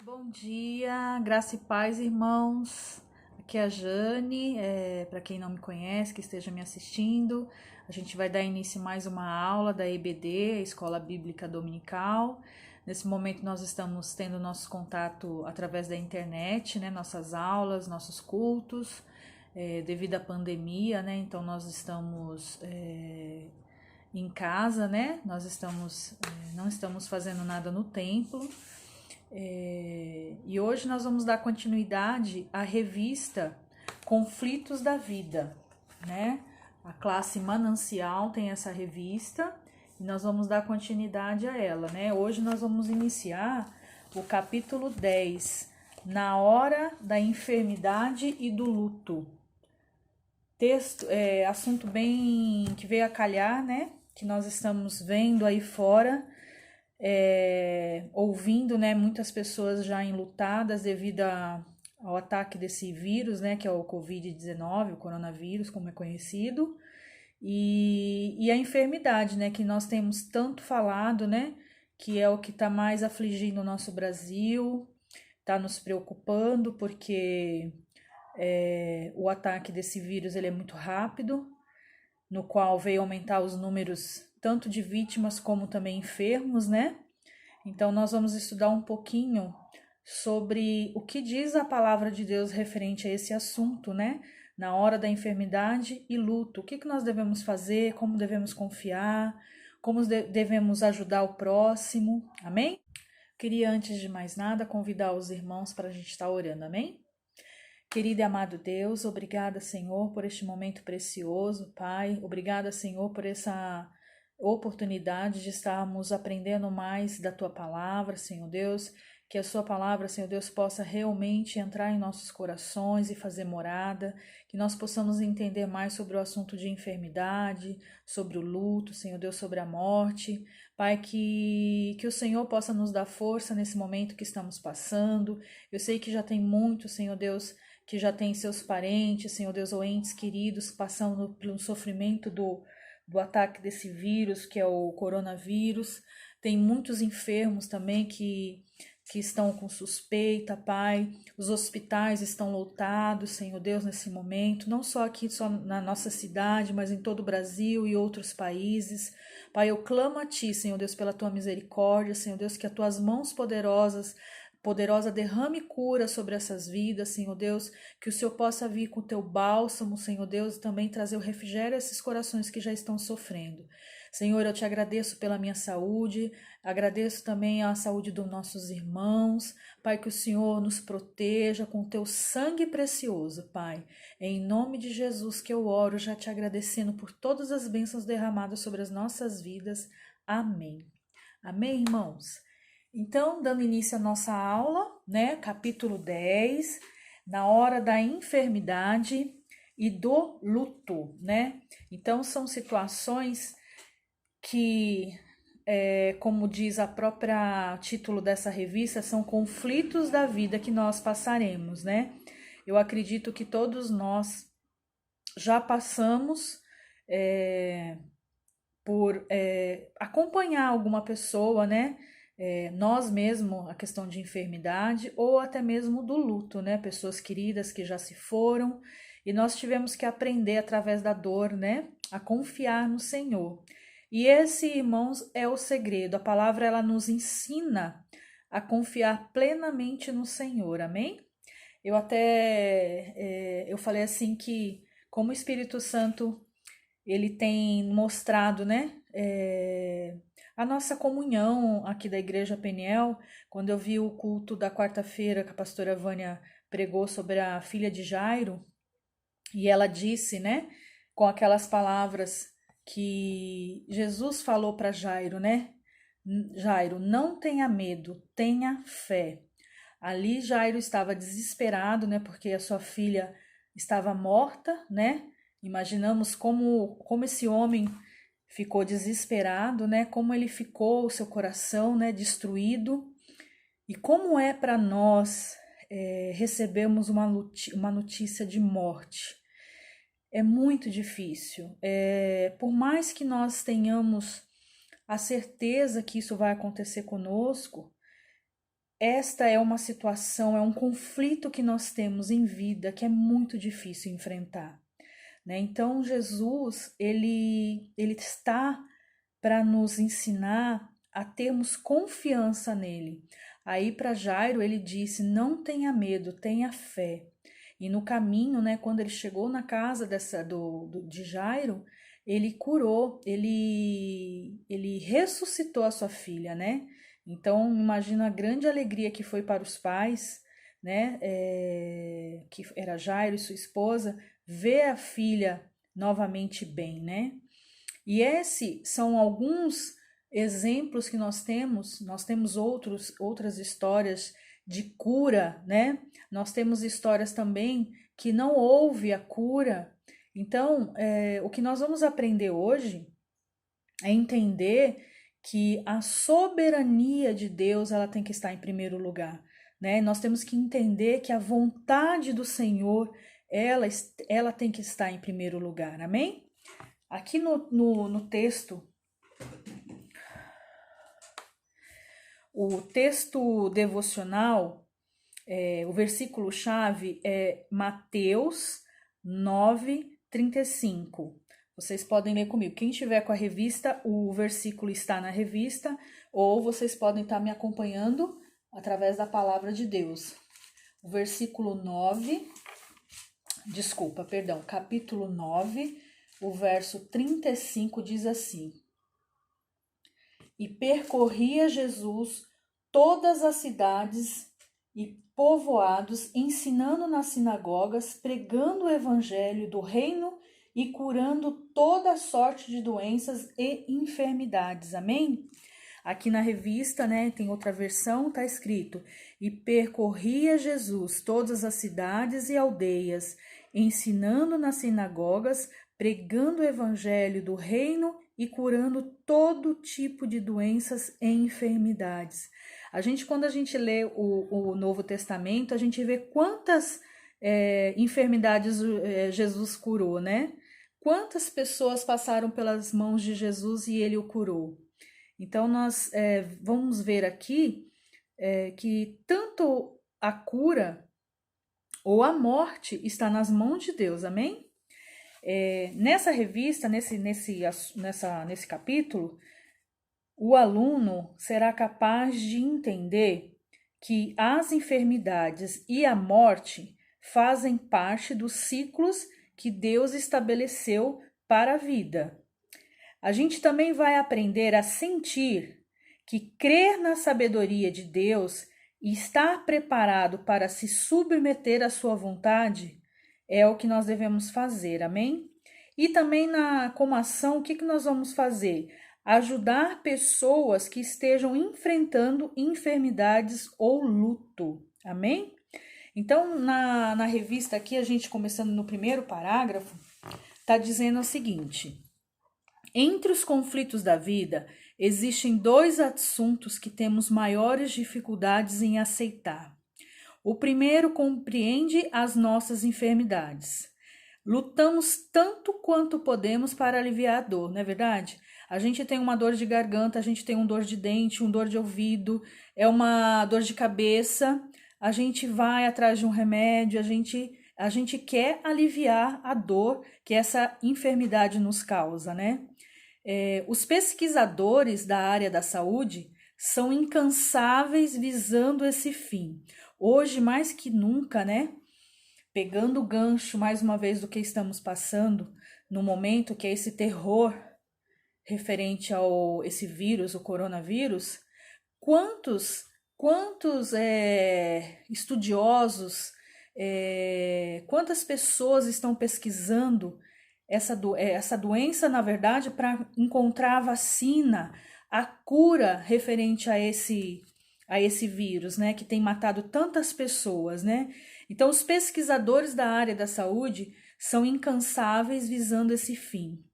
Bom dia, graça e paz, irmãos. Aqui é a Jane. Para quem não me conhece, que esteja me assistindo, a gente vai dar início a mais uma aula da EBD, a Escola Bíblica Dominical. Nesse momento, nós estamos tendo nosso contato através da internet, né? Nossas aulas, nossos cultos, devido à pandemia, né? Então, nós estamos em casa, né? Não estamos fazendo nada no templo. E hoje nós vamos dar continuidade à revista Conflitos da Vida, né? A classe Manancial tem essa revista e nós vamos dar continuidade a ela, né? Hoje nós vamos iniciar o capítulo 10, Na Hora da Enfermidade e do Luto. Texto, assunto bem que veio a calhar, né? Que nós estamos vendo aí fora, ouvindo, né, muitas pessoas já enlutadas devido ao ataque desse vírus, né, que é o Covid-19, o coronavírus, como é conhecido, e a enfermidade, né, que nós temos tanto falado, né, que é o que está mais afligindo o nosso Brasil, está nos preocupando, porque o ataque desse vírus ele é muito rápido, no qual veio aumentar os números tanto de vítimas como também enfermos, né? Então, nós vamos estudar um pouquinho sobre o que diz a palavra de Deus referente a esse assunto, né? Na hora da enfermidade e luto. O que nós devemos fazer, como devemos confiar, como devemos ajudar o próximo. Amém? Queria, antes de mais nada, convidar os irmãos para a gente estar orando. Amém? Querido e amado Deus, obrigada, Senhor, por este momento precioso, Pai. Obrigada, Senhor, por essa oportunidade de estarmos aprendendo mais da Tua palavra, Senhor Deus. Que a Sua palavra, Senhor Deus, possa realmente entrar em nossos corações e fazer morada. Que nós possamos entender mais sobre o assunto de enfermidade, sobre o luto, Senhor Deus, sobre a morte. Pai, que o Senhor possa nos dar força nesse momento que estamos passando. Eu sei que já tem muito, Senhor Deus, que já tem seus parentes, Senhor Deus, ou entes queridos passando pelo sofrimento do ataque desse vírus, que é o coronavírus. Tem muitos enfermos também que estão com suspeita, Pai. Os hospitais estão lotados, Senhor Deus, nesse momento, não só aqui, só na nossa cidade, mas em todo o Brasil e outros países. Pai, eu clamo a Ti, Senhor Deus, pela Tua misericórdia, Senhor Deus, que as Tuas mãos poderosa derrame cura sobre essas vidas, Senhor Deus, que o Senhor possa vir com o teu bálsamo, Senhor Deus, e também trazer o refrigério a esses corações que já estão sofrendo. Senhor, eu te agradeço pela minha saúde, agradeço também a saúde dos nossos irmãos, Pai, que o Senhor nos proteja com o teu sangue precioso, Pai. É em nome de Jesus que eu oro, já te agradecendo por todas as bênçãos derramadas sobre as nossas vidas. Amém. Amém, irmãos? Então, dando início à nossa aula, né, capítulo 10, na hora da enfermidade e do luto, né? Então, são situações que, como diz a própria título dessa revista, são conflitos da vida que nós passaremos, né? Eu acredito que todos nós já passamos por acompanhar alguma pessoa, né? Nós mesmo, a questão de enfermidade ou até mesmo do luto, né? Pessoas queridas que já se foram e nós tivemos que aprender através da dor, né? A confiar no Senhor. E esse, irmãos, é o segredo. A palavra ela nos ensina a confiar plenamente no Senhor, amém? Eu falei assim que como o Espírito Santo ele tem mostrado, né, a nossa comunhão aqui da Igreja Peniel. Quando eu vi o culto da quarta-feira que a pastora Vânia pregou sobre a filha de Jairo, e ela disse, né, com aquelas palavras que Jesus falou para Jairo, né? Jairo, não tenha medo, tenha fé. Ali Jairo estava desesperado, né, porque a sua filha estava morta, né? Imaginamos como esse homem ficou desesperado, né? Como ele ficou, o seu coração, né, destruído. E como é para nós recebermos uma notícia de morte? É muito difícil. Por mais que nós tenhamos a certeza que isso vai acontecer conosco, esta é uma situação, é um conflito que nós temos em vida que é muito difícil enfrentar, né? Então Jesus, ele está para nos ensinar a termos confiança nele. Aí para Jairo ele disse: "Não tenha medo, tenha fé". E no caminho, né, quando ele chegou na casa de Jairo, ele curou, ele ressuscitou a sua filha, né? Então, imagina a grande alegria que foi para os pais, né? Que era Jairo e sua esposa, ver a filha novamente bem, né? E esses são alguns exemplos que nós temos outras histórias de cura, né? Nós temos histórias também que não houve a cura. Então, o que nós vamos aprender hoje é entender que a soberania de Deus ela tem que estar em primeiro lugar, né? Nós temos que entender que a vontade do Senhor ela tem que estar em primeiro lugar, amém? Aqui no texto, o texto devocional, o versículo-chave é Mateus 9:35. Vocês podem ler comigo. Quem tiver com a revista, o versículo está na revista, ou vocês podem estar me acompanhando através da palavra de Deus. O versículo 9, capítulo 9, o verso 35 diz assim: E percorria Jesus todas as cidades e povoados, ensinando nas sinagogas, pregando o evangelho do reino e curando toda sorte de doenças e enfermidades. Amém? Aqui na revista, né, tem outra versão, tá escrito: E percorria Jesus todas as cidades e aldeias, ensinando nas sinagogas, pregando o evangelho do reino e curando todo tipo de doenças e enfermidades. Quando a gente lê o Novo Testamento, a gente vê quantas enfermidades Jesus curou, né? Quantas pessoas passaram pelas mãos de Jesus e ele o curou. Então, nós vamos ver aqui que tanto a cura ou a morte está nas mãos de Deus, amém? Nessa revista, nesse capítulo, o aluno será capaz de entender que as enfermidades e a morte fazem parte dos ciclos que Deus estabeleceu para a vida. A gente também vai aprender a sentir que crer na sabedoria de Deus e estar preparado para se submeter à sua vontade é o que nós devemos fazer, amém? E também como ação, o que nós vamos fazer? Ajudar pessoas que estejam enfrentando enfermidades ou luto, amém? Então, na revista aqui, a gente começando no primeiro parágrafo, está dizendo o seguinte: entre os conflitos da vida, existem dois assuntos que temos maiores dificuldades em aceitar. O primeiro compreende as nossas enfermidades. Lutamos tanto quanto podemos para aliviar a dor, não é verdade? A gente tem uma dor de garganta, a gente tem uma dor de dente, uma dor de ouvido, uma dor de cabeça. A gente vai atrás de um remédio, a gente quer aliviar a dor que essa enfermidade nos causa, né? Os pesquisadores da área da saúde são incansáveis visando esse fim. Hoje, mais que nunca, né? Pegando o gancho mais uma vez do que estamos passando, no momento que é esse terror referente ao esse vírus, o coronavírus, quantos estudiosos, quantas pessoas estão pesquisando essa doença, na verdade, para encontrar a vacina, a cura referente a esse vírus, né, que tem matado tantas pessoas, né? Então, os pesquisadores da área da saúde são incansáveis visando esse fim.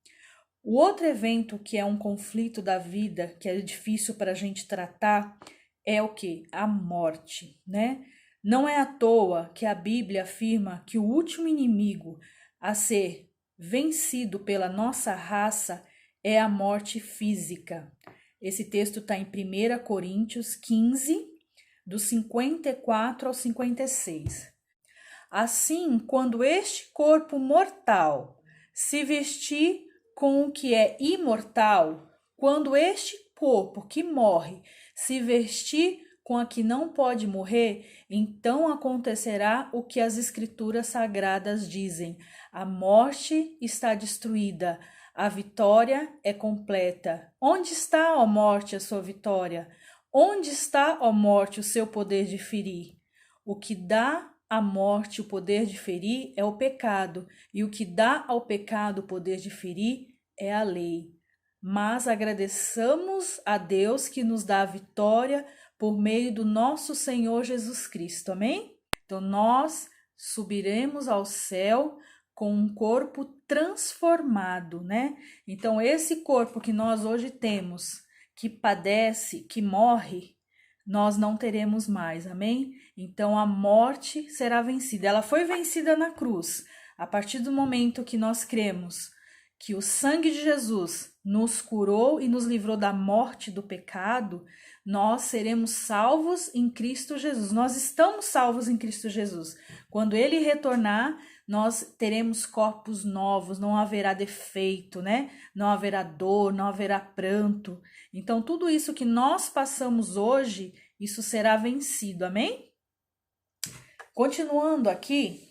O outro evento que é um conflito da vida, que é difícil para a gente tratar, é o que? A morte, né? Não é à toa que a Bíblia afirma que o último inimigo a ser vencido pela nossa raça é a morte física. Esse texto está em 1 Coríntios 15, do 54 ao 56. Assim, quando este corpo mortal se vestir com o que é imortal, quando este corpo que morre se vestir com a que não pode morrer, então acontecerá o que as Escrituras Sagradas dizem: a morte está destruída, a vitória é completa. Onde está, ó morte, a sua vitória? Onde está, ó morte, o seu poder de ferir? O que dá à morte o poder de ferir é o pecado, e o que dá ao pecado o poder de ferir é a lei. Mas agradeçamos a Deus que nos dá a vitória por meio do nosso Senhor Jesus Cristo, amém? Então nós subiremos ao céu com um corpo transformado, né? Então esse corpo que nós hoje temos, que padece, que morre, nós não teremos mais, amém? Então a morte será vencida. Ela foi vencida na cruz. A partir do momento que nós cremos que o sangue de Jesus nos curou e nos livrou da morte do pecado, nós seremos salvos em Cristo Jesus. Nós estamos salvos em Cristo Jesus. Quando ele retornar, nós teremos corpos novos, não haverá defeito, né? Não haverá dor, não haverá pranto. Então, tudo isso que nós passamos hoje, isso será vencido, amém? Continuando aqui,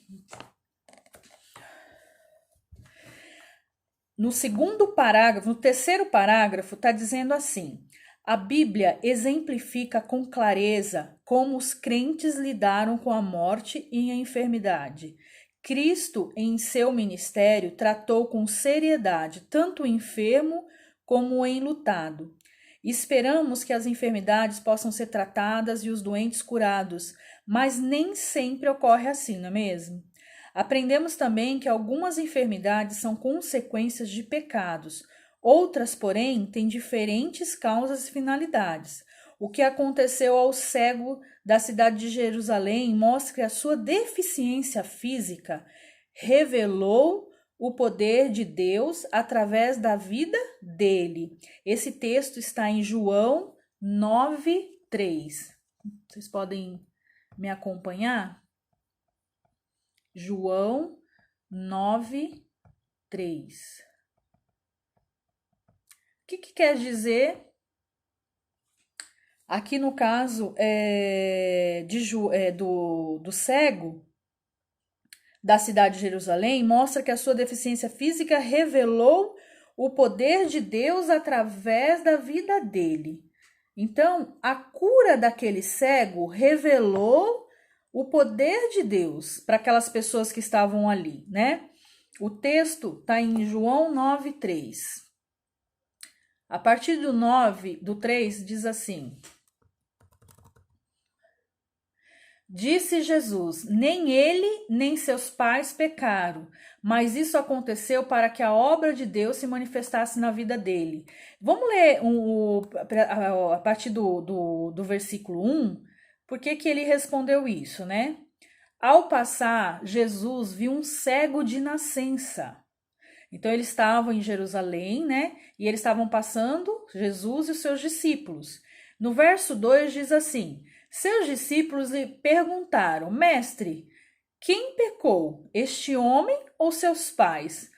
no segundo parágrafo, no terceiro parágrafo, está dizendo assim: a Bíblia exemplifica com clareza como os crentes lidaram com a morte e a enfermidade. Cristo, em seu ministério, tratou com seriedade tanto o enfermo como o enlutado. Esperamos que as enfermidades possam ser tratadas e os doentes curados, mas nem sempre ocorre assim, não é mesmo? Aprendemos também que algumas enfermidades são consequências de pecados, outras, porém, têm diferentes causas e finalidades. O que aconteceu ao cego da cidade de Jerusalém mostra que a sua deficiência física revelou o poder de Deus através da vida dele. Esse texto está em João 9:3. Vocês podem me acompanhar? João 9:3. O que quer dizer? Aqui no caso do cego da cidade de Jerusalém, mostra que a sua deficiência física revelou o poder de Deus através da vida dele. Então, a cura daquele cego revelou o poder de Deus para aquelas pessoas que estavam ali, né? O texto está em João 9:3. A partir do 3 diz assim: disse Jesus: nem ele nem seus pais pecaram, mas isso aconteceu para que a obra de Deus se manifestasse na vida dele. Vamos ler a partir do versículo 1, por que ele respondeu isso, né? Ao passar, Jesus viu um cego de nascença. Então, eles estavam em Jerusalém, né? E eles estavam passando, Jesus e os seus discípulos. No verso 2 diz assim: seus discípulos lhe perguntaram: mestre, quem pecou, este homem ou seus pais,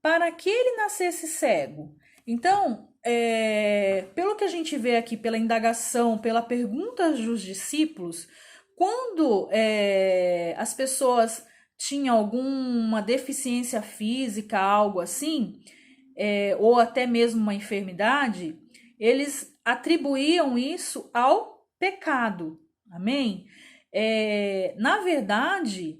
para que ele nascesse cego? Então, pelo que a gente vê aqui, pela indagação, pela pergunta dos discípulos, quando as pessoas tinham alguma deficiência física, algo assim, ou até mesmo uma enfermidade, eles atribuíam isso ao pecado, amém? Na verdade,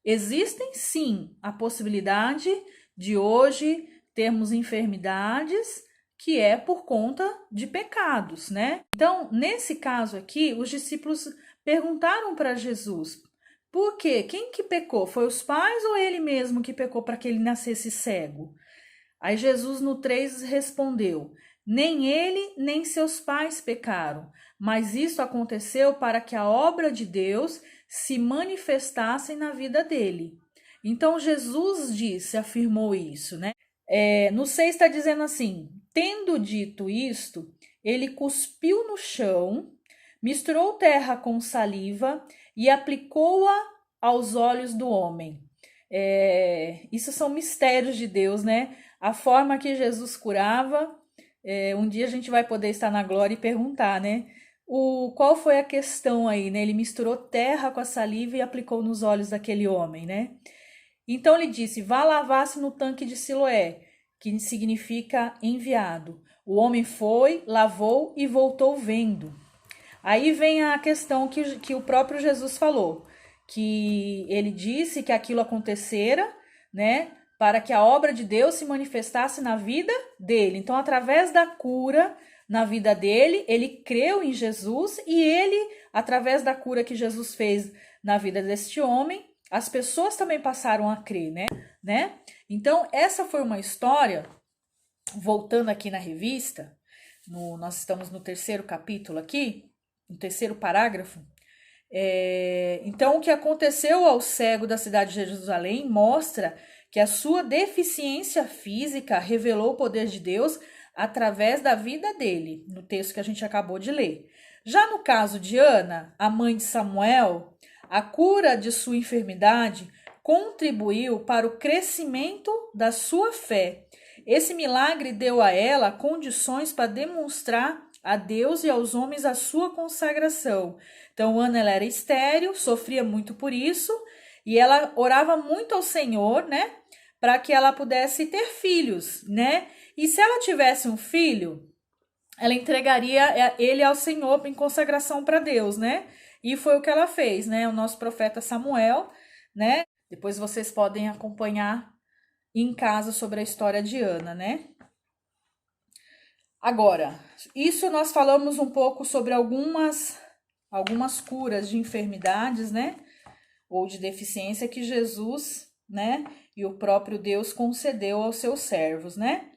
existem sim a possibilidade de hoje termos enfermidades que é por conta de pecados, né? Então, nesse caso aqui, os discípulos perguntaram para Jesus: por quê? Quem que pecou? Foi os pais ou ele mesmo que pecou para que ele nascesse cego? Aí Jesus no 3 respondeu: nem ele nem seus pais pecaram, mas isso aconteceu para que a obra de Deus se manifestasse na vida dele. Então Jesus afirmou isso, né? No 6 está dizendo assim: tendo dito isto, ele cuspiu no chão, misturou terra com saliva e aplicou-a aos olhos do homem. Isso são mistérios de Deus, né? A forma que Jesus curava. Um dia a gente vai poder estar na glória e perguntar, né? Qual foi a questão aí, né? Ele misturou terra com a saliva e aplicou nos olhos daquele homem, né? Então ele disse: vá lavar-se no tanque de Siloé, que significa enviado. O homem foi, lavou e voltou vendo. Aí vem a questão que o próprio Jesus falou, que ele disse que aquilo acontecera, né, para que a obra de Deus se manifestasse na vida dele. Então, através da cura na vida dele, ele creu em Jesus e ele, através da cura que Jesus fez na vida deste homem, as pessoas também passaram a crer, né? Então, essa foi uma história, voltando aqui na revista, nós estamos no 3º capítulo aqui, no 3º parágrafo. Então, o que aconteceu ao cego da cidade de Jerusalém mostra que a sua deficiência física revelou o poder de Deus através da vida dele, no texto que a gente acabou de ler. Já no caso de Ana, a mãe de Samuel, a cura de sua enfermidade contribuiu para o crescimento da sua fé. Esse milagre deu a ela condições para demonstrar a Deus e aos homens a sua consagração. Então, Ana, ela era estéril, sofria muito por isso, e ela orava muito ao Senhor, né, para que ela pudesse ter filhos, né? E se ela tivesse um filho, ela entregaria ele ao Senhor em consagração para Deus, né? E foi o que ela fez, né? O nosso profeta Samuel, né? Depois vocês podem acompanhar em casa sobre a história de Ana, né? Agora, isso nós falamos um pouco sobre algumas curas de enfermidades, né? Ou de deficiência que Jesus, né? E o próprio Deus concedeu aos seus servos, né?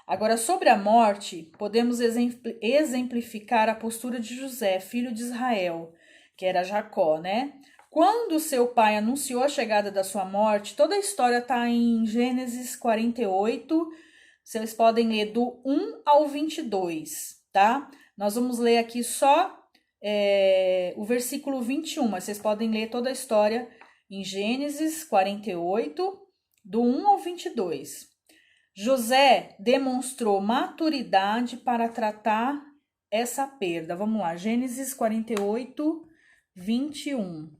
Agora, sobre a morte, podemos exemplificar a postura de José, filho de Israel, que era Jacó, né? Quando seu pai anunciou a chegada da sua morte, toda a história está em Gênesis 48, vocês podem ler do 1 ao 22, tá? Nós vamos ler aqui só o versículo 21, mas vocês podem ler toda a história em Gênesis 48, do 1 ao 22. José demonstrou maturidade para tratar essa perda. Vamos lá, Gênesis 48, 21.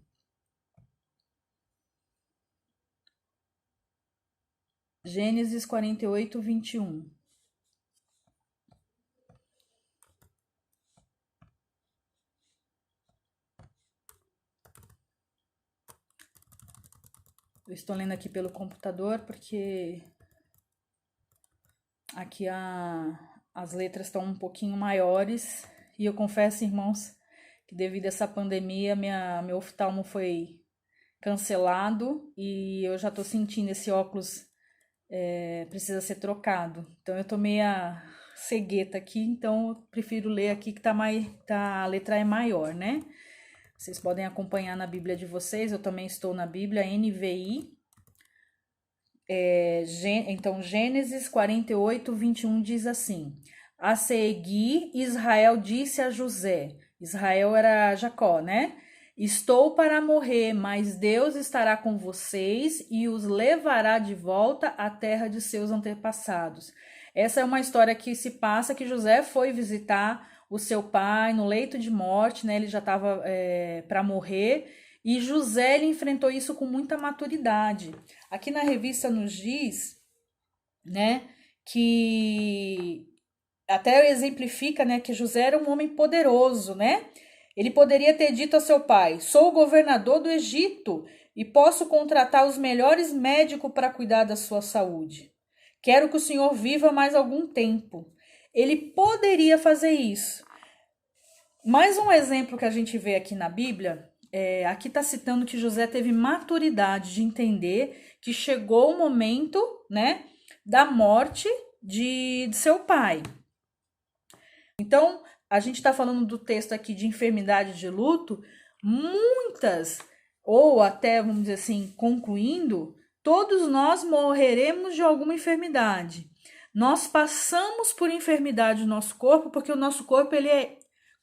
Gênesis 48, 21. Eu estou lendo aqui pelo computador porque aqui as letras estão um pouquinho maiores e eu confesso, irmãos, que devido a essa pandemia meu oftalmo foi cancelado e eu já estou sentindo esse óculos precisa ser trocado. Então eu tô meia cegueta aqui, então eu prefiro ler aqui que a letra é maior, né? Vocês podem acompanhar na Bíblia de vocês, eu também estou na Bíblia NVI. Então, Gênesis 48, 21 diz assim: a seguir, Israel disse a José, Israel era Jacó, né? Estou para morrer, mas Deus estará com vocês e os levará de volta à terra de seus antepassados. Essa é uma história que se passa que José foi visitar o seu pai no leito de morte, né? Ele já estava para morrer e José ele enfrentou isso com muita maturidade. Aqui na revista nos diz, né, que até exemplifica, né, que José era um homem poderoso, né? Ele poderia ter dito a seu pai: sou o governador do Egito e posso contratar os melhores médicos para cuidar da sua saúde. Quero que o senhor viva mais algum tempo. Ele poderia fazer isso. Mais um exemplo que a gente vê aqui na Bíblia, aqui está citando que José teve maturidade de entender que chegou o momento, né, da morte de seu pai. Então, a gente está falando do texto aqui de enfermidade de luto, muitas, ou até, vamos dizer assim, concluindo, todos nós morreremos de alguma enfermidade. Nós passamos por enfermidade no nosso corpo, porque o nosso corpo ele é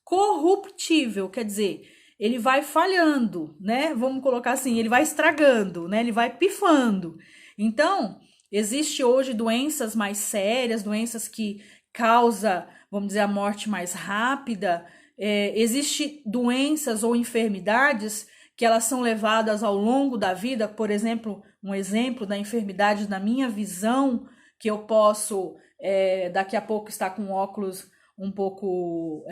corruptível, quer dizer, ele vai falhando, né? Vamos colocar assim, ele vai estragando, né? Ele vai pifando. Então, existe hoje doenças mais sérias, doenças que causam, vamos dizer, a morte mais rápida. Existe doenças ou enfermidades que elas são levadas ao longo da vida, por exemplo, um exemplo da enfermidade na minha visão, que eu posso daqui a pouco estar com óculos um pouco,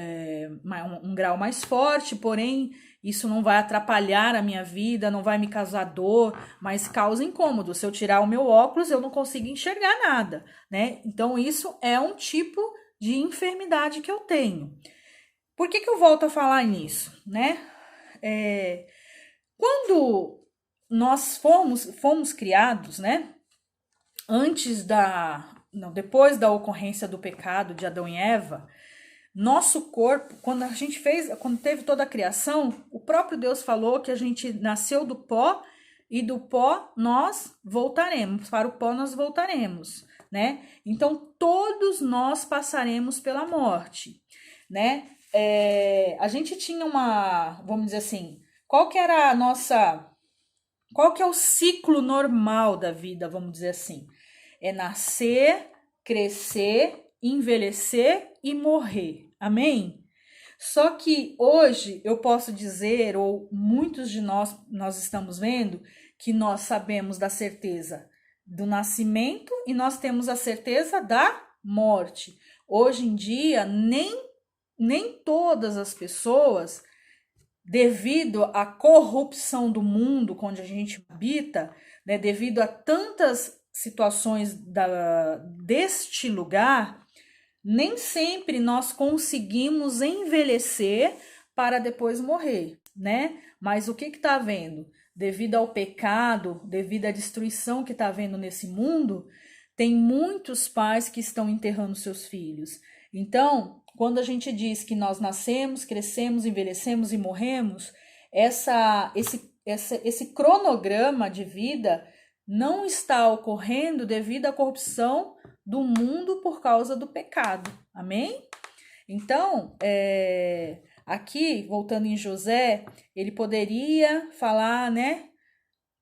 um grau mais forte, porém isso não vai atrapalhar a minha vida, não vai me causar dor, mas causa incômodo. Se eu tirar o meu óculos, eu não consigo enxergar nada, né? Então isso é um tipo de enfermidade que eu tenho. Por que eu volto a falar nisso, né? Quando nós fomos criados, né? Depois da ocorrência do pecado de Adão e Eva, nosso corpo, quando teve toda a criação, o próprio Deus falou que a gente nasceu do pó e do pó nós voltaremos, para o pó nós voltaremos, né? Então todos nós passaremos pela morte, né? A gente tinha vamos dizer assim, qual que é o ciclo normal da vida, vamos dizer assim? É nascer, crescer, envelhecer e morrer. Amém? Só que hoje eu posso dizer, ou muitos de nós estamos vendo, que nós sabemos da certeza do nascimento e nós temos a certeza da morte. Hoje em dia, nem todas as pessoas, devido à corrupção do mundo onde a gente habita, né, devido a tantas situações deste lugar, nem sempre nós conseguimos envelhecer para depois morrer, né? Mas o que está havendo? Devido ao pecado, devido à destruição que está havendo nesse mundo, tem muitos pais que estão enterrando seus filhos. Então, quando a gente diz que nós nascemos, crescemos, envelhecemos e morremos, esse cronograma de vida não está ocorrendo devido à corrupção do mundo por causa do pecado. Amém? Então, aqui, voltando em José, ele poderia falar, né,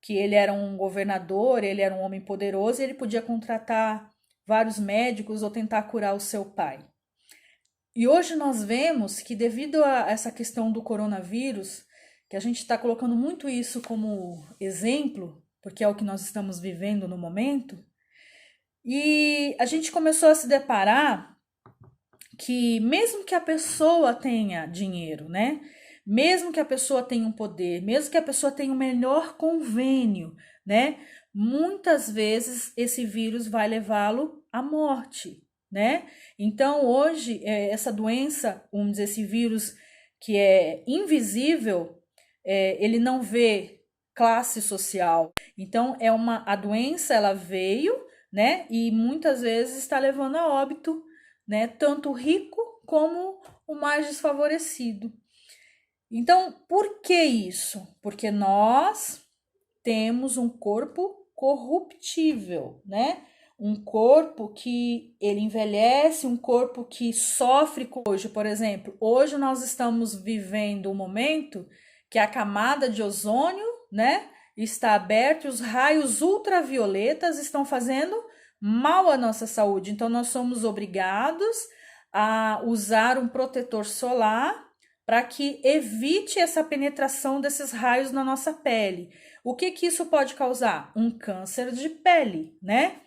que ele era um governador, ele era um homem poderoso, e ele podia contratar vários médicos ou tentar curar o seu pai. E hoje nós vemos que devido a essa questão do coronavírus, que a gente está colocando muito isso como exemplo, porque é o que nós estamos vivendo no momento, e a gente começou a se deparar que mesmo que a pessoa tenha dinheiro, né? Mesmo que a pessoa tenha um poder, mesmo que a pessoa tenha um melhor convênio, né? Muitas vezes esse vírus vai levá-lo à morte, né? Então hoje essa doença, vamos dizer, esse vírus que é invisível, ele não vê classe social. Então a doença ela veio, né? E muitas vezes está levando a óbito, né? Tanto o rico como o mais desfavorecido. Então, por que isso? Porque nós temos um corpo corruptível, né? Um corpo que ele envelhece, um corpo que sofre hoje, por exemplo. Hoje nós estamos vivendo um momento que a camada de ozônio, né, está aberta e os raios ultravioletas estão fazendo mal à nossa saúde. Então nós somos obrigados a usar um protetor solar para que evite essa penetração desses raios na nossa pele. O que isso pode causar? Um câncer de pele, né?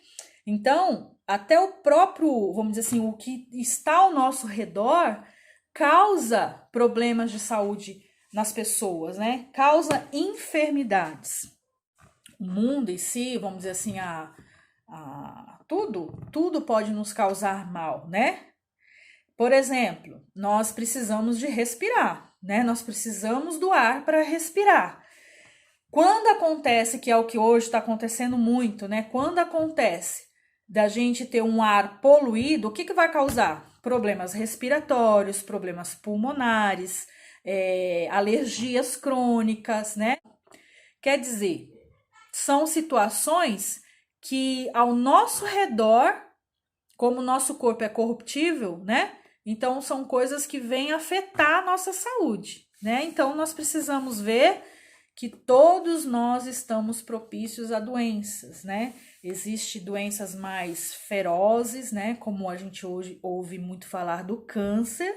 Então, até o próprio, vamos dizer assim, o que está ao nosso redor causa problemas de saúde nas pessoas, né? Causa enfermidades. O mundo em si, vamos dizer assim, tudo pode nos causar mal, né? Por exemplo, nós precisamos de respirar, né? Nós precisamos do ar para respirar. Quando acontece, que é o que hoje está acontecendo muito, né? Quando acontece da gente ter um ar poluído, o que vai causar? Problemas respiratórios, problemas pulmonares, alergias crônicas, né? Quer dizer, são situações que ao nosso redor, como o nosso corpo é corruptível, né? Então, são coisas que vêm afetar a nossa saúde, né? Então, nós precisamos ver que todos nós estamos propícios a doenças, né? Existem doenças mais ferozes, né? Como a gente hoje ouve muito falar do câncer.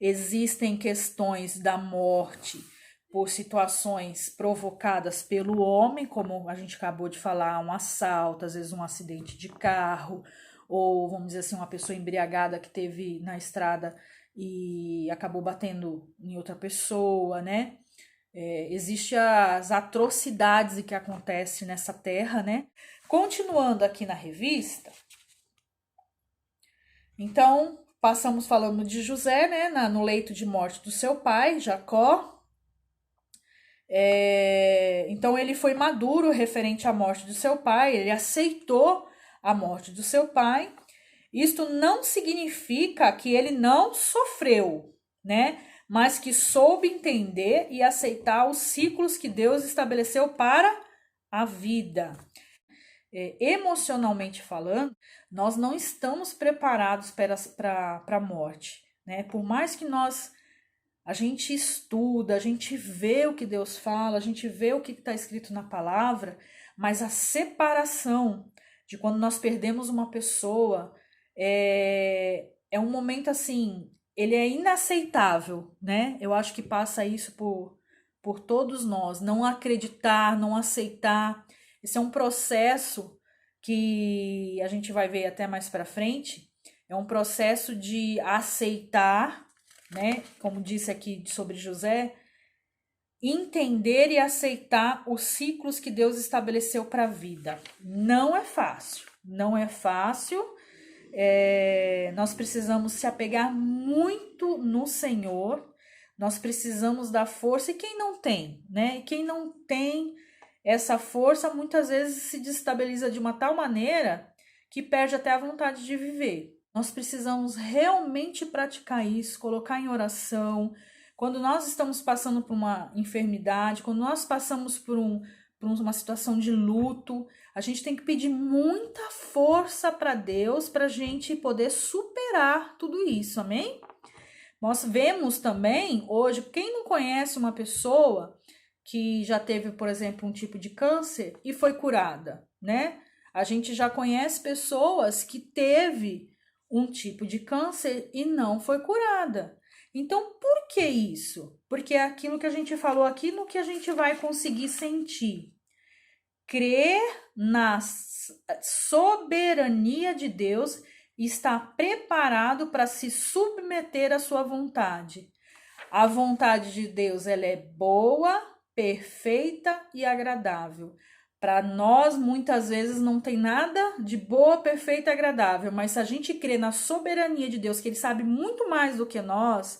Existem questões da morte por situações provocadas pelo homem, como a gente acabou de falar, um assalto, às vezes um acidente de carro, ou vamos dizer assim, uma pessoa embriagada que teve na estrada e acabou batendo em outra pessoa, né? Existem as atrocidades que acontecem nessa terra, né? Continuando aqui na revista, então passamos falando de José, né? No leito de morte do seu pai, Jacó. Então ele foi maduro referente à morte do seu pai, ele aceitou a morte do seu pai. Isto não significa que ele não sofreu, né? Mas que soube entender e aceitar os ciclos que Deus estabeleceu para a vida. Emocionalmente falando, nós não estamos preparados para a morte, né? Por mais que a gente estuda, a gente vê o que Deus fala, a gente vê o que está escrito na palavra, mas a separação de quando nós perdemos uma pessoa é um momento assim, ele é inaceitável, né? Eu acho que passa isso por todos nós, não acreditar, não aceitar. Esse é um processo que a gente vai ver até mais para frente, é um processo de aceitar, né? Como disse aqui sobre José, entender e aceitar os ciclos que Deus estabeleceu para a vida. Não é fácil, não é fácil. Nós precisamos se apegar muito no Senhor, nós precisamos da força, e quem não tem, né? E quem não tem essa força, muitas vezes se destabiliza de uma tal maneira que perde até a vontade de viver. Nós precisamos realmente praticar isso, colocar em oração. Quando nós estamos passando por uma enfermidade, quando nós passamos por uma situação de luto, a gente tem que pedir muita força para Deus para a gente poder superar tudo isso, amém? Nós vemos também hoje, quem não conhece uma pessoa que já teve, por exemplo, um tipo de câncer e foi curada, né? A gente já conhece pessoas que teve um tipo de câncer e não foi curada. Então, por que isso? Porque é aquilo que a gente falou aqui, no que a gente vai conseguir sentir. Crer na soberania de Deus e estar preparado para se submeter à sua vontade. A vontade de Deus, ela é boa, perfeita e agradável. Para nós, muitas vezes, não tem nada de boa, perfeita e agradável, mas se a gente crê na soberania de Deus, que Ele sabe muito mais do que nós,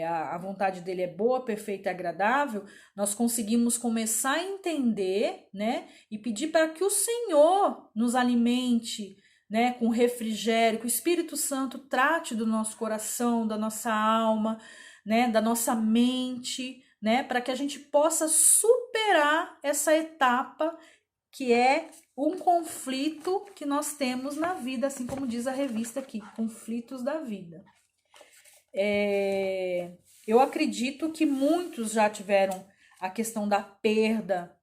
a vontade dele é boa, perfeita e agradável, nós conseguimos começar a entender, né? E pedir para que o Senhor nos alimente, né? Com refrigério, que o Espírito Santo trate do nosso coração, da nossa alma, né? Da nossa mente, né? Para que a gente possa superar essa etapa que é um conflito que nós temos na vida, assim como diz a revista aqui, conflitos da vida. Eu acredito que muitos já tiveram a questão da perda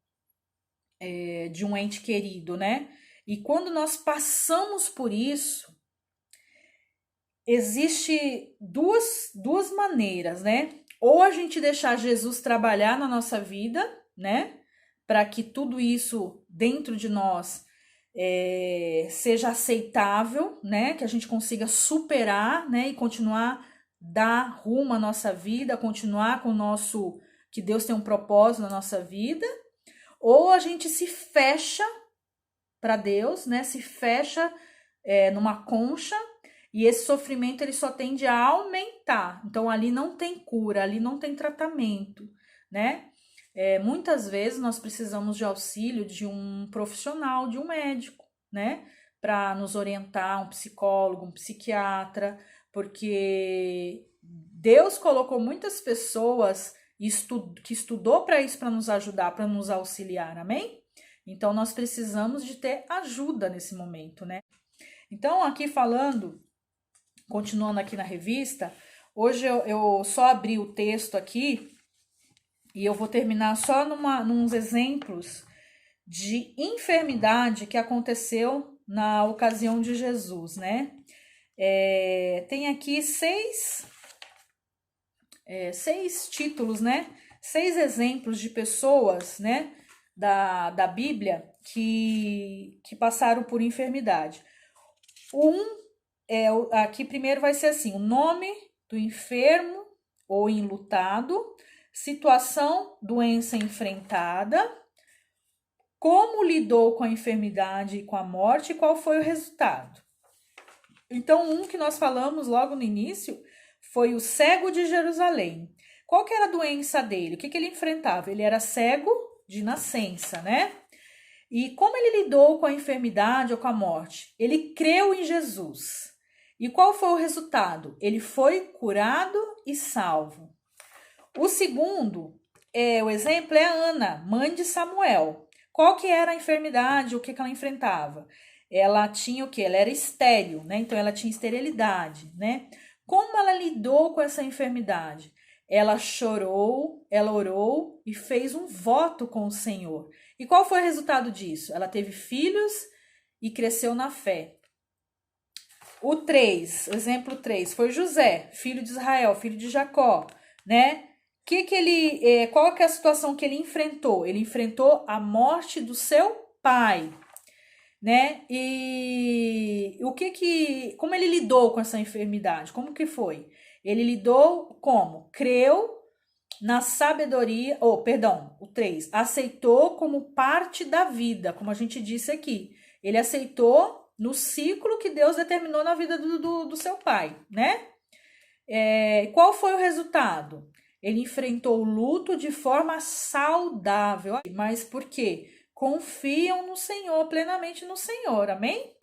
de um ente querido, né? E quando nós passamos por isso, existe duas maneiras, né? Ou a gente deixar Jesus trabalhar na nossa vida, né? Para que tudo isso dentro de nós seja aceitável, né? Que a gente consiga superar, né? E continuar dar rumo à nossa vida, continuar com o nosso, que Deus tem um propósito na nossa vida, ou a gente se fecha para Deus, né? Se fecha numa concha, e esse sofrimento ele só tende a aumentar. Então ali não tem cura, ali não tem tratamento, né? Muitas vezes nós precisamos de auxílio de um profissional, de um médico, né? Para nos orientar, um psicólogo, um psiquiatra, porque Deus colocou muitas pessoas que estudou para isso, para nos ajudar, para nos auxiliar, amém? Então, nós precisamos de ter ajuda nesse momento, né? Então, aqui falando continuando aqui na revista, hoje eu só abri o texto aqui e eu vou terminar só nos exemplos de enfermidade que aconteceu na ocasião de Jesus, né? Tem aqui seis títulos, né? 6 exemplos de pessoas, né? Da Bíblia que passaram por enfermidade. Aqui primeiro vai ser assim: o nome do enfermo ou enlutado, situação, doença enfrentada, como lidou com a enfermidade e com a morte e qual foi o resultado. Então, um que nós falamos logo no início foi o cego de Jerusalém. Qual que era a doença dele? O que ele enfrentava? Ele era cego de nascença, né? E como ele lidou com a enfermidade ou com a morte? Ele creu em Jesus. E qual foi o resultado? Ele foi curado e salvo. O segundo, o exemplo é a Ana, mãe de Samuel. Qual que era a enfermidade? O que ela enfrentava? Ela tinha o quê? Ela era estéril, né? Então ela tinha esterilidade, né? Como ela lidou com essa enfermidade? Ela chorou, ela orou e fez um voto com o Senhor. E qual foi o resultado disso? Ela teve filhos e cresceu na fé. O exemplo 3, foi José, filho de Israel, filho de Jacó, né? Qual que é a situação que ele enfrentou? Ele enfrentou a morte do seu pai, né? E como ele lidou com essa enfermidade? Como que foi? Ele lidou como? Creu na sabedoria, o 3, aceitou como parte da vida, como a gente disse aqui. Ele aceitou no ciclo que Deus determinou na vida do seu pai, né? Qual foi o resultado? Ele enfrentou o luto de forma saudável. Mas por quê? Confiam no Senhor, plenamente no Senhor, amém?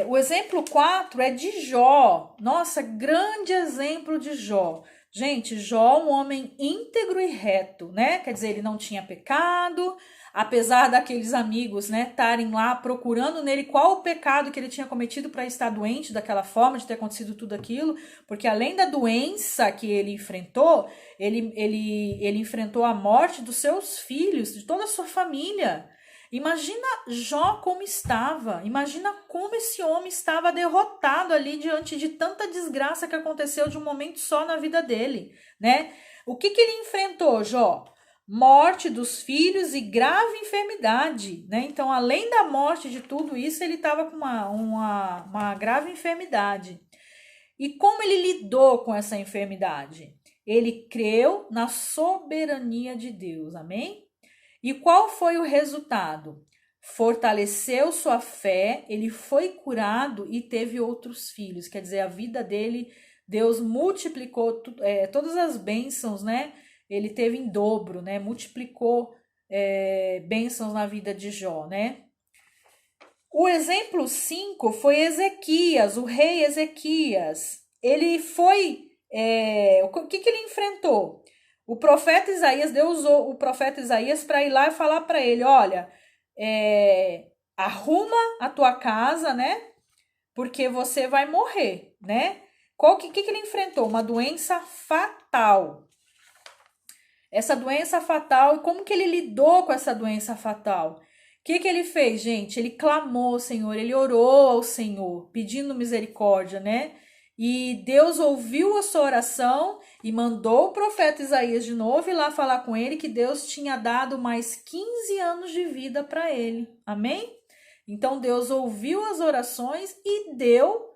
O exemplo 4 é de Jó. Nossa, grande exemplo de Jó. Gente, Jó, um homem íntegro e reto, né? Quer dizer, ele não tinha pecado, apesar daqueles amigos, né, estarem lá procurando nele qual o pecado que ele tinha cometido para estar doente daquela forma, de ter acontecido tudo aquilo, porque além da doença que ele enfrentou, ele enfrentou a morte dos seus filhos, de toda a sua família. Imagina Jó como estava, imagina como esse homem estava derrotado ali diante de tanta desgraça que aconteceu de um momento só na vida dele, né? O que ele enfrentou, Jó? Morte dos filhos e grave enfermidade, né? Então, além da morte de tudo isso, ele estava com uma grave enfermidade. E como ele lidou com essa enfermidade? Ele creu na soberania de Deus, amém? E qual foi o resultado? Fortaleceu sua fé, ele foi curado e teve outros filhos. Quer dizer, a vida dele, Deus multiplicou todas as bênçãos, né? Ele teve em dobro, né? Multiplicou bênçãos na vida de Jó, né? O exemplo 5 foi Ezequias, o rei Ezequias. Ele foi... o que ele enfrentou? O profeta Isaías, Deus usou o profeta Isaías para ir lá e falar para ele, olha, arruma a tua casa, né? Porque você vai morrer, né? O que ele enfrentou? Uma doença fatal. Essa doença fatal, como que ele lidou com essa doença fatal? O que ele fez, gente? Ele clamou ao Senhor, ele orou ao Senhor, pedindo misericórdia, né? E Deus ouviu a sua oração e mandou o profeta Isaías de novo ir lá falar com ele que Deus tinha dado mais 15 anos de vida para ele. Amém? Então Deus ouviu as orações e deu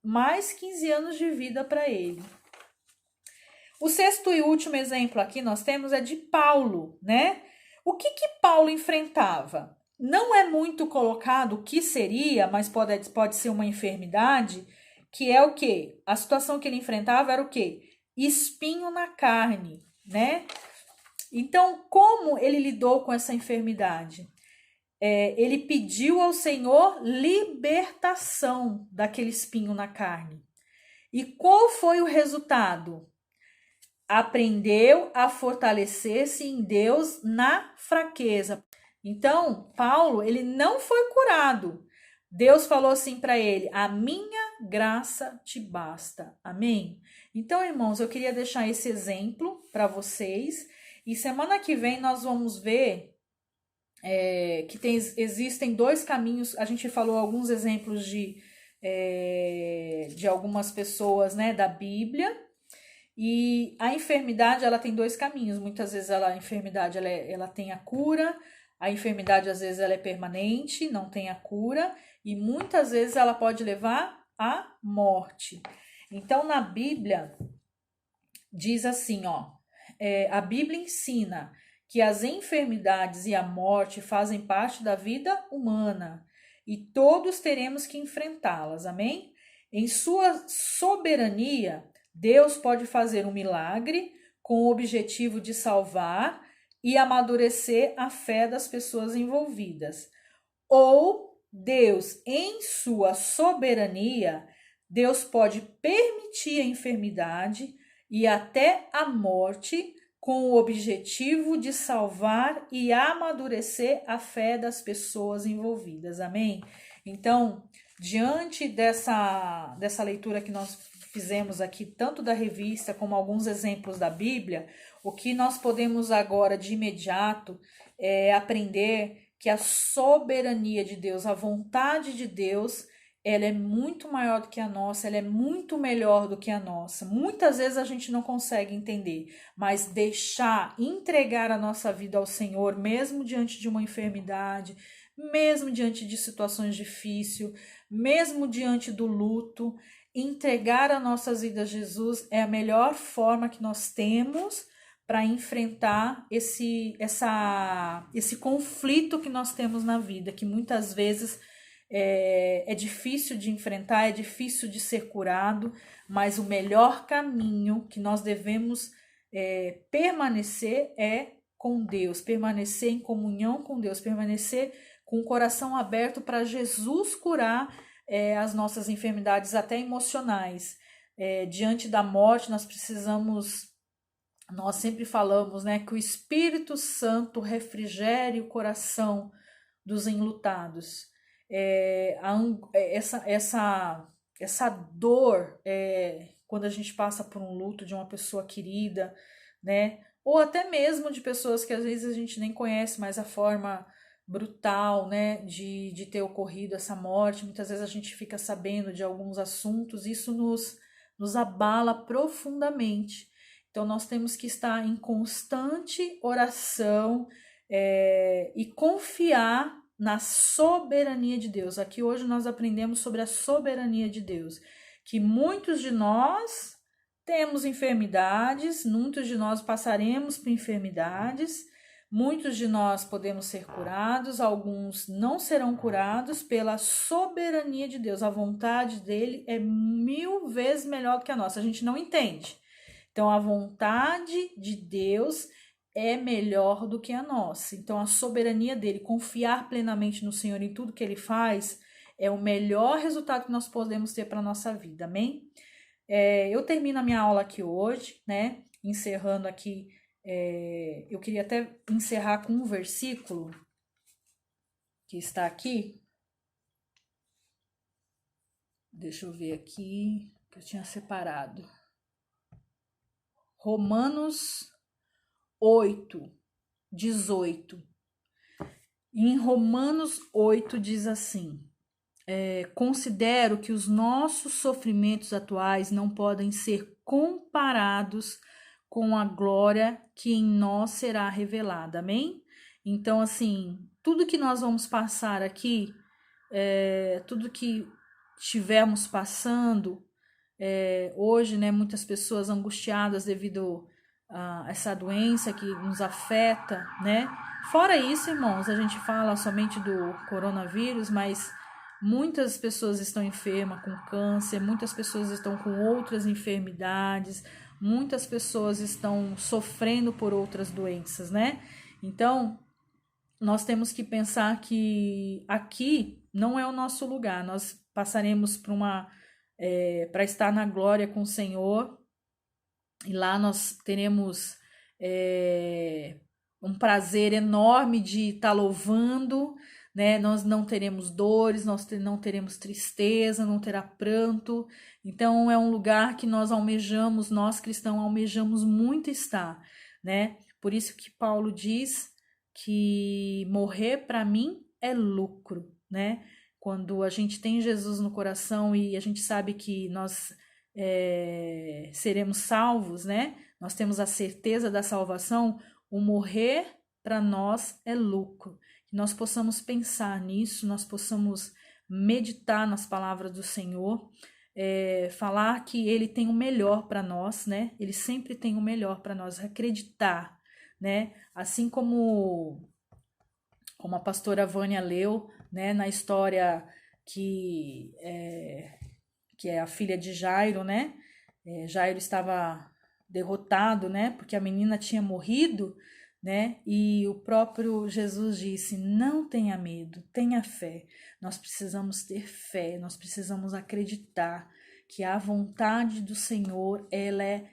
mais 15 anos de vida para ele. O 6º e último exemplo aqui nós temos é de Paulo, né? O que Paulo enfrentava? Não é muito colocado o que seria, mas pode ser uma enfermidade, que é o quê? A situação que ele enfrentava era o quê? Espinho na carne, né? Então, como ele lidou com essa enfermidade? Ele pediu ao Senhor libertação daquele espinho na carne. E qual foi o resultado? Aprendeu a fortalecer-se em Deus na fraqueza. Então, Paulo, ele não foi curado, Deus falou assim para ele: a minha graça te basta. Amém? Então, irmãos, eu queria deixar esse exemplo para vocês. E semana que vem nós vamos ver que existem dois caminhos. A gente falou alguns exemplos de algumas pessoas, né, da Bíblia. E a enfermidade, ela tem dois caminhos. Muitas vezes a enfermidade ela tem a cura, a enfermidade às vezes ela é permanente, não tem a cura, e muitas vezes ela pode levar à morte. Então, na Bíblia, diz assim, ó, a Bíblia ensina que as enfermidades e a morte fazem parte da vida humana e todos teremos que enfrentá-las, amém? Em sua soberania, Deus pode fazer um milagre com o objetivo de salvar e amadurecer a fé das pessoas envolvidas. Ou Deus, em sua soberania, Deus pode permitir a enfermidade e até a morte com o objetivo de salvar e amadurecer a fé das pessoas envolvidas. Amém? Então, diante dessa leitura que nós fizemos aqui, tanto da revista como alguns exemplos da Bíblia, o que nós podemos agora de imediato é aprender que a soberania de Deus, a vontade de Deus, ela é muito maior do que a nossa, ela é muito melhor do que a nossa. Muitas vezes a gente não consegue entender, mas entregar a nossa vida ao Senhor, mesmo diante de uma enfermidade, mesmo diante de situações difíceis, mesmo diante do luto, entregar as nossas vidas a Jesus é a melhor forma que nós temos para enfrentar esse conflito que nós temos na vida, que muitas vezes é difícil de enfrentar, é difícil de ser curado, mas o melhor caminho que nós devemos permanecer é com Deus, permanecer em comunhão com Deus, permanecer com o coração aberto para Jesus curar as nossas enfermidades, até emocionais. Diante da morte, nós sempre falamos, né, que o Espírito Santo refrigere o coração dos enlutados. Essa dor, quando a gente passa por um luto de uma pessoa querida, né? Ou até mesmo de pessoas que às vezes a gente nem conhece, mas a forma brutal, né, de ter ocorrido essa morte. Muitas vezes a gente fica sabendo de alguns assuntos, isso nos abala profundamente. Então nós temos que estar em constante oração e confiar na soberania de Deus. Aqui hoje nós aprendemos sobre a soberania de Deus, que muitos de nós temos enfermidades, muitos de nós passaremos por enfermidades, muitos de nós podemos ser curados, alguns não serão curados pela soberania de Deus. A vontade dele é 1000 vezes melhor do que a nossa. A gente não entende. Então, a vontade de Deus é melhor do que a nossa. Então, a soberania dele, confiar plenamente no Senhor em tudo que ele faz, é o melhor resultado que nós podemos ter para a nossa vida, amém? Eu termino a minha aula aqui hoje, né? Encerrando aqui, eu queria até encerrar com um versículo que está aqui. Deixa eu ver aqui, que eu tinha separado. Romanos 8, 18. Em Romanos 8 diz assim: considero que os nossos sofrimentos atuais não podem ser comparados com a glória que em nós será revelada, amém? Então, assim, tudo que nós vamos passar aqui, tudo que estivermos passando, hoje, né, muitas pessoas angustiadas devido a essa doença que nos afeta, né? Fora isso, irmãos, a gente fala somente do coronavírus, mas muitas pessoas estão enfermas com câncer, muitas pessoas estão com outras enfermidades, muitas pessoas estão sofrendo por outras doenças, né? Então, nós temos que pensar que aqui não é o nosso lugar, nós passaremos para estar na glória com o Senhor, e lá nós teremos um prazer enorme de estar louvando, né? Nós não teremos dores, não teremos tristeza, não terá pranto. Então é um lugar que nós almejamos, nós cristãos almejamos muito estar, né? Por isso que Paulo diz que morrer para mim é lucro, né? Quando a gente tem Jesus no coração e a gente sabe que nós seremos salvos, né? Nós temos a certeza da salvação, o morrer para nós é lucro. Que nós possamos pensar nisso, nós possamos meditar nas palavras do Senhor, falar que Ele tem o melhor para nós, né? Ele sempre tem o melhor para nós, acreditar, né? Assim como a pastora Vânia leu, né, na história que é a filha de Jairo, né? Jairo estava derrotado, né? Porque a menina tinha morrido, né? E o próprio Jesus disse: não tenha medo, tenha fé. Nós precisamos ter fé, nós precisamos acreditar que a vontade do Senhor, ela é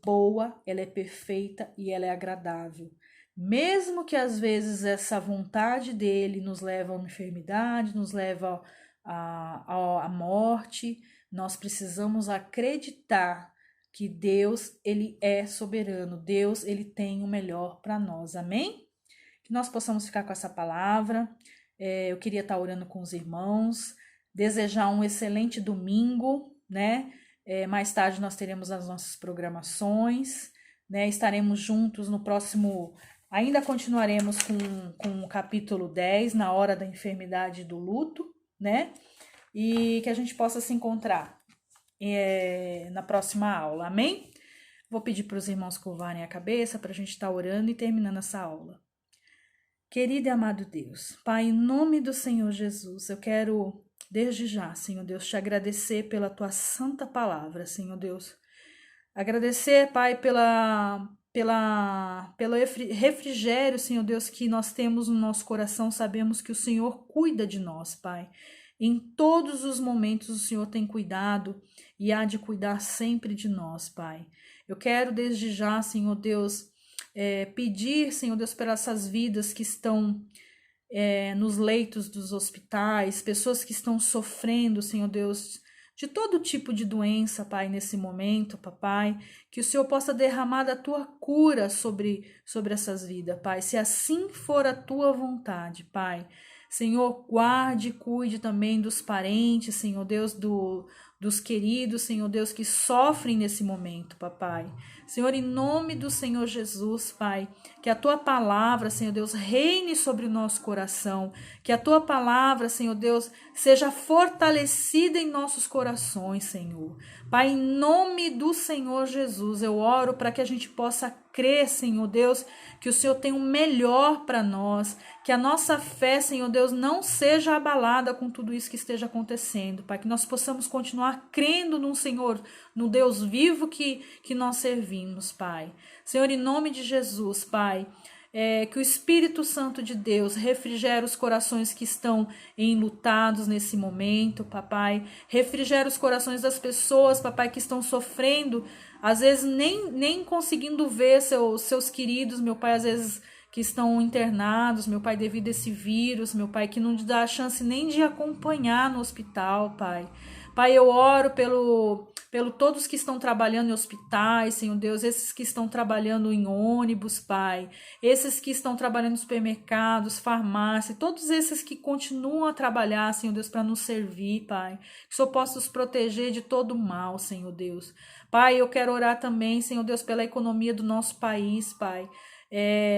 boa, ela é perfeita e ela é agradável. Mesmo que às vezes essa vontade dele nos leva a uma enfermidade, nos leva à morte, nós precisamos acreditar que Deus, ele é soberano, Deus, ele tem o melhor para nós, amém? Que nós possamos ficar com essa palavra. Eu queria estar orando com os irmãos, desejar um excelente domingo, né? Mais tarde nós teremos as nossas programações, né? Estaremos juntos no próximo. Ainda continuaremos com o capítulo 10, na hora da enfermidade e do luto, né? E que a gente possa se encontrar na próxima aula, amém? Vou pedir para os irmãos curvarem a cabeça para a gente estar orando e terminando essa aula. Querido e amado Deus, Pai, em nome do Senhor Jesus, eu quero desde já, Senhor Deus, te agradecer pela tua santa palavra, Senhor Deus. Agradecer, Pai, pelo refrigério, Senhor Deus, que nós temos no nosso coração. Sabemos que o Senhor cuida de nós, Pai. Em todos os momentos o Senhor tem cuidado e há de cuidar sempre de nós, Pai. Eu quero desde já, Senhor Deus, pedir, Senhor Deus, por essas vidas que estão nos leitos dos hospitais, pessoas que estão sofrendo, Senhor Deus, de todo tipo de doença, Pai, nesse momento, Papai, que o Senhor possa derramar da tua cura sobre essas vidas, Pai, se assim for a tua vontade, Pai. Senhor, guarde e cuide também dos parentes, Senhor Deus, dos queridos, Senhor Deus, que sofrem nesse momento, Papai. Senhor, em nome do Senhor Jesus, Pai, que a tua palavra, Senhor Deus, reine sobre o nosso coração, que a tua palavra, Senhor Deus, seja fortalecida em nossos corações, Senhor. Pai, em nome do Senhor Jesus, eu oro para que a gente possa crer, Senhor Deus, que o Senhor tem o melhor para nós, que a nossa fé, Senhor Deus, não seja abalada com tudo isso que esteja acontecendo, Pai, que nós possamos continuar crendo no Senhor, no Deus vivo que nós servimos, Pai. Senhor, em nome de Jesus, Pai, que o Espírito Santo de Deus refrigere os corações que estão enlutados nesse momento, papai. Refrigere os corações das pessoas, papai, que estão sofrendo, às vezes nem conseguindo ver seus queridos, meu pai, às vezes que estão internados, meu pai, devido a esse vírus, meu pai, que não te dá a chance nem de acompanhar no hospital, pai. Pai, eu oro pelo todos que estão trabalhando em hospitais, Senhor Deus, esses que estão trabalhando em ônibus, Pai, esses que estão trabalhando em supermercados, farmácia, todos esses que continuam a trabalhar, Senhor Deus, para nos servir, Pai, que o Senhor possa os proteger de todo mal, Senhor Deus. Pai, eu quero orar também, Senhor Deus, pela economia do nosso país, Pai.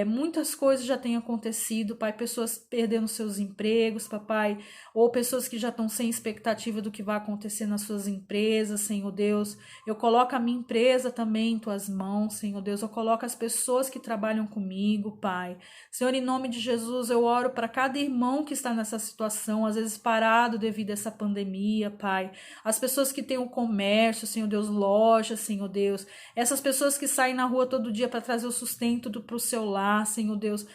Muitas coisas já têm acontecido, Pai, pessoas perdendo seus empregos, papai, ou pessoas que já estão sem expectativa do que vai acontecer nas suas empresas, Senhor Deus. Eu coloco a minha empresa também em tuas mãos, Senhor Deus. Eu coloco as pessoas que trabalham comigo, Pai. Senhor, em nome de Jesus, eu oro para cada irmão que está nessa situação, às vezes parado devido a essa pandemia, Pai. As pessoas que têm o comércio, Senhor Deus, lojas, Senhor Deus. Essas pessoas que saem na rua todo dia para trazer o sustento para o seu lar, Senhor Deus.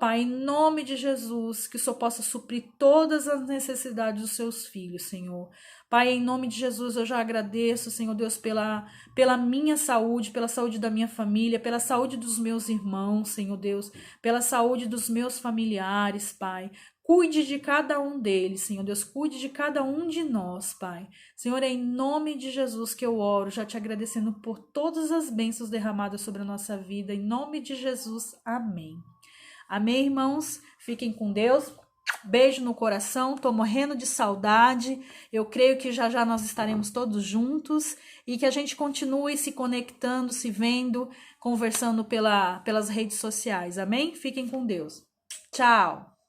Pai, em nome de Jesus, que o Senhor possa suprir todas as necessidades dos seus filhos, Senhor. Pai, em nome de Jesus, eu já agradeço, Senhor Deus, pela minha saúde, pela saúde da minha família, pela saúde dos meus irmãos, Senhor Deus, pela saúde dos meus familiares, Pai. Cuide de cada um deles, Senhor Deus, cuide de cada um de nós, Pai. Senhor, é em nome de Jesus que eu oro, já te agradecendo por todas as bênçãos derramadas sobre a nossa vida. Em nome de Jesus, amém. Amém, irmãos? Fiquem com Deus. Beijo no coração, tô morrendo de saudade. Eu creio que já já nós estaremos todos juntos e que a gente continue se conectando, se vendo, conversando pelas redes sociais. Amém? Fiquem com Deus. Tchau!